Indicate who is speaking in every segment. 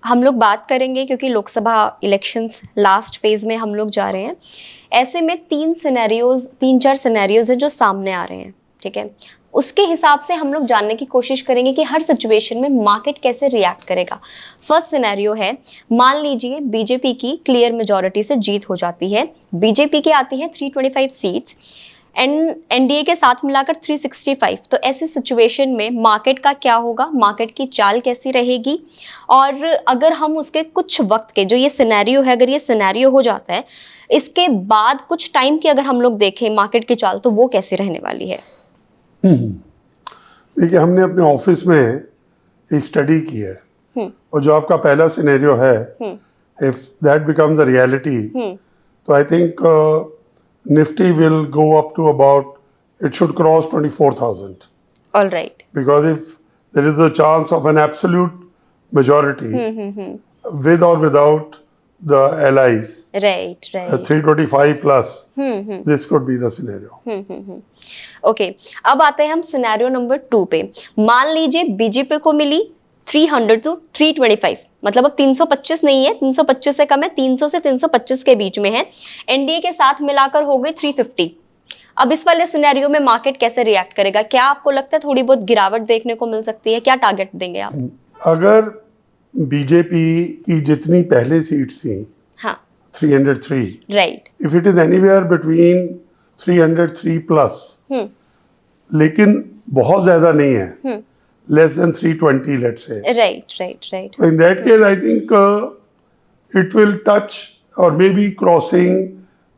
Speaker 1: हम लोग बात करेंगे क्योंकि लोकसभा इलेक्शंस लास्ट फेज में हम लोग जा रहे हैं। ऐसे में तीन चार सिनेरियोज हैं जो सामने आ रहे हैं, ठीक है। उसके हिसाब से हम लोग जानने की कोशिश करेंगे कि हर सिचुएशन में मार्केट कैसे रिएक्ट करेगा। फर्स्ट सिनेरियो है, मान लीजिए बीजेपी की क्लियर मेजॉरिटी से जीत हो जाती है, बीजेपी की आती है 325 सीट्स एंड एनडीए के साथ मिलाकर 365। तो ऐसी सिचुएशन में मार्केट का क्या होगा, मार्केट की चाल कैसी रहेगी, और अगर हम उसके कुछ वक्त के जो ये सिनेरियो है, अगर ये सिनेरियो हो जाता है, इसके बाद कुछ टाइम की अगर हम लोग देखें मार्केट की चाल, तो वो कैसी रहने वाली है।
Speaker 2: देखिए, हमने अपने ऑफिस में एक स्टडी की है और जो आपका पहला सिनेरियो है, if that becomes a reality, तो I think Nifty will go up to about, it should cross 24,000.
Speaker 1: All right.
Speaker 2: Because if there is a chance of an absolute majority with or without the allies,
Speaker 1: right
Speaker 2: 325 plus, this could be the scenario.
Speaker 1: Okay, अब आते हैं हम scenario number 2 पे। मान लीजिए BJP को मिली 300 to 325, मतलब अब 325 नहीं है, 325 से कम है, 300 से 325 के बीच में है, एनडीए के साथ मिलाकर हो गई 350। अब इस वाले सिनेरियो में मार्केट कैसे रिएक्ट करेगा? क्या आपको लगता है थोड़ी बहुत गिरावट देखने को मिल सकती है? क्या टारगेट देंगे आप?
Speaker 2: अगर बीजेपी की जितनी पहले सीट्स थी,
Speaker 1: हाँ,
Speaker 2: 303,
Speaker 1: right,
Speaker 2: if it is anywhere between 303 plus, लेकिन बहुत ज्यादा नहीं है, less than 320, let's say,
Speaker 1: right.
Speaker 2: In that case I think it will touch और maybe crossing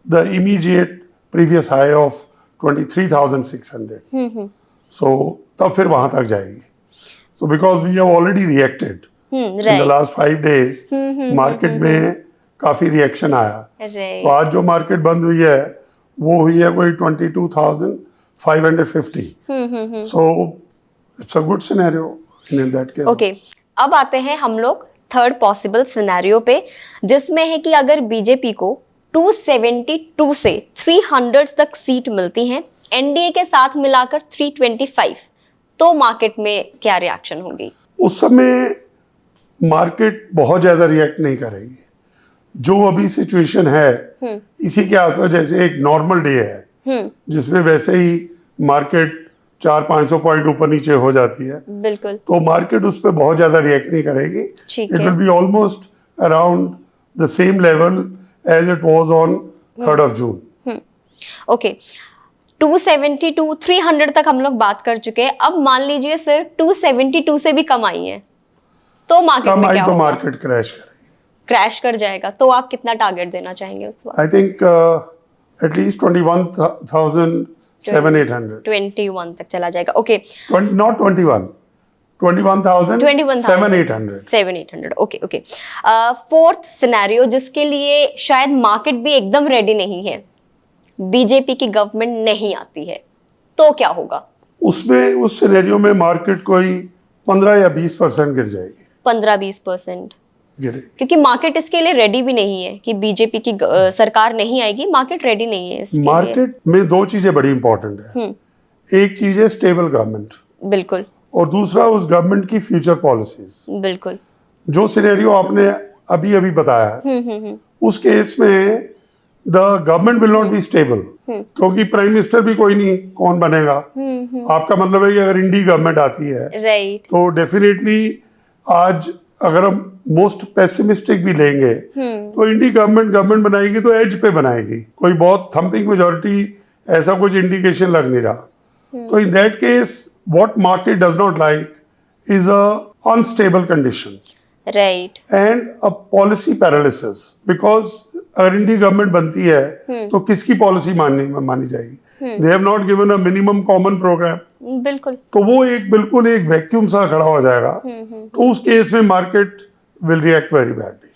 Speaker 2: the immediate previous high of 23,600. So तब फिर वहां तक जाएगी। So because we have already reacted in the last 5 days, market में काफी reaction आया। तो आज जो मार्केट बंद हुई है वो हुई है कोई 22,550. So it's a good scenario in that case.
Speaker 1: Okay, अब आते हैं हम लोग थर्ड पॉसिबल सिनेरियो पे, जिसमें है कि अगर बीजेपी को 272 से 300 तक सीट मिलती हैं, एनडीए के साथ मिलाकर 325, तो मार्केट में क्या रिएक्शन होगी?
Speaker 2: उस समय मार्केट बहुत ज्यादा रिएक्ट नहीं करेगी। जो अभी सिचुएशन है इसी के आसपास, जैसे एक नॉर्मल डे है जिसमें वैसे ही मार्केट 400-500 पॉइंट ऊपर नीचे हो जाती है,
Speaker 1: बिल्कुल,
Speaker 2: तो मार्केट उस पर बहुत ज्यादा रिएक्ट नहीं करेगी। It will be almost around the same level as it was on 3rd of June.
Speaker 1: Okay, 272 300 तक हम लोग बात कर चुके हैं। अब मान लीजिए सर 272 से भी कम आई है, तो मार्केट में क्या होगा?
Speaker 2: मार्केट
Speaker 1: क्रैश कर जाएगा। तो आप कितना टारगेट देना चाहेंगे उस वक्त?
Speaker 2: I think at least 21,700-800.
Speaker 1: 21 तक चला जाएगा। Okay,
Speaker 2: not 21,700.
Speaker 1: Okay. Fourth scenario, जिसके लिए शायद मार्केट भी एकदम रेडी नहीं है, बीजेपी की गवर्नमेंट नहीं आती है, तो क्या होगा?
Speaker 2: उसमें उस सिनेरियो में मार्केट कोई 15 या 20% गिर जाएगी।
Speaker 1: 15-20%
Speaker 2: गिरे,
Speaker 1: क्योंकि मार्केट इसके लिए रेडी भी नहीं है कि बीजेपी की सरकार नहीं आएगी। मार्केट रेडी नहीं है इसके
Speaker 2: मार्केट में दो चीजें बड़ी इंपॉर्टेंट है। एक चीज है स्टेबल गवर्नमेंट,
Speaker 1: बिल्कुल,
Speaker 2: और दूसरा उस गवर्नमेंट की फ्यूचर पॉलिसीज।
Speaker 1: बिल्कुल,
Speaker 2: जो सिनेरियो आपने अभी बताया है, उस केस में the government will not be stable, क्योंकि प्राइम मिनिस्टर भी कोई नहीं, कौन बनेगा? आपका मतलब है कि अगर इंडी गवर्नमेंट आती है,
Speaker 1: राइट,
Speaker 2: तो डेफिनेटली आज अगर हम मोस्ट पेसिमिस्टिक भी लेंगे तो इंडी गवर्नमेंट बनाएगी तो एज पे बनाएगी, कोई बहुत थम्पिंग मेजॉरिटी ऐसा कुछ इंडिकेशन लग नहीं रहा। तो इन that case what market does not like is a unstable condition,
Speaker 1: right,
Speaker 2: and a policy paralysis. Because अगर इंडी गवर्नमेंट बनती है तो किसकी पॉलिसी मानी जाएगी? They have not given a minimum common programme,
Speaker 1: बिल्कुल,
Speaker 2: तो वो बिल्कुल एक वैक्यूम सा खड़ा हो जाएगा। तो उस केस में market will react very badly.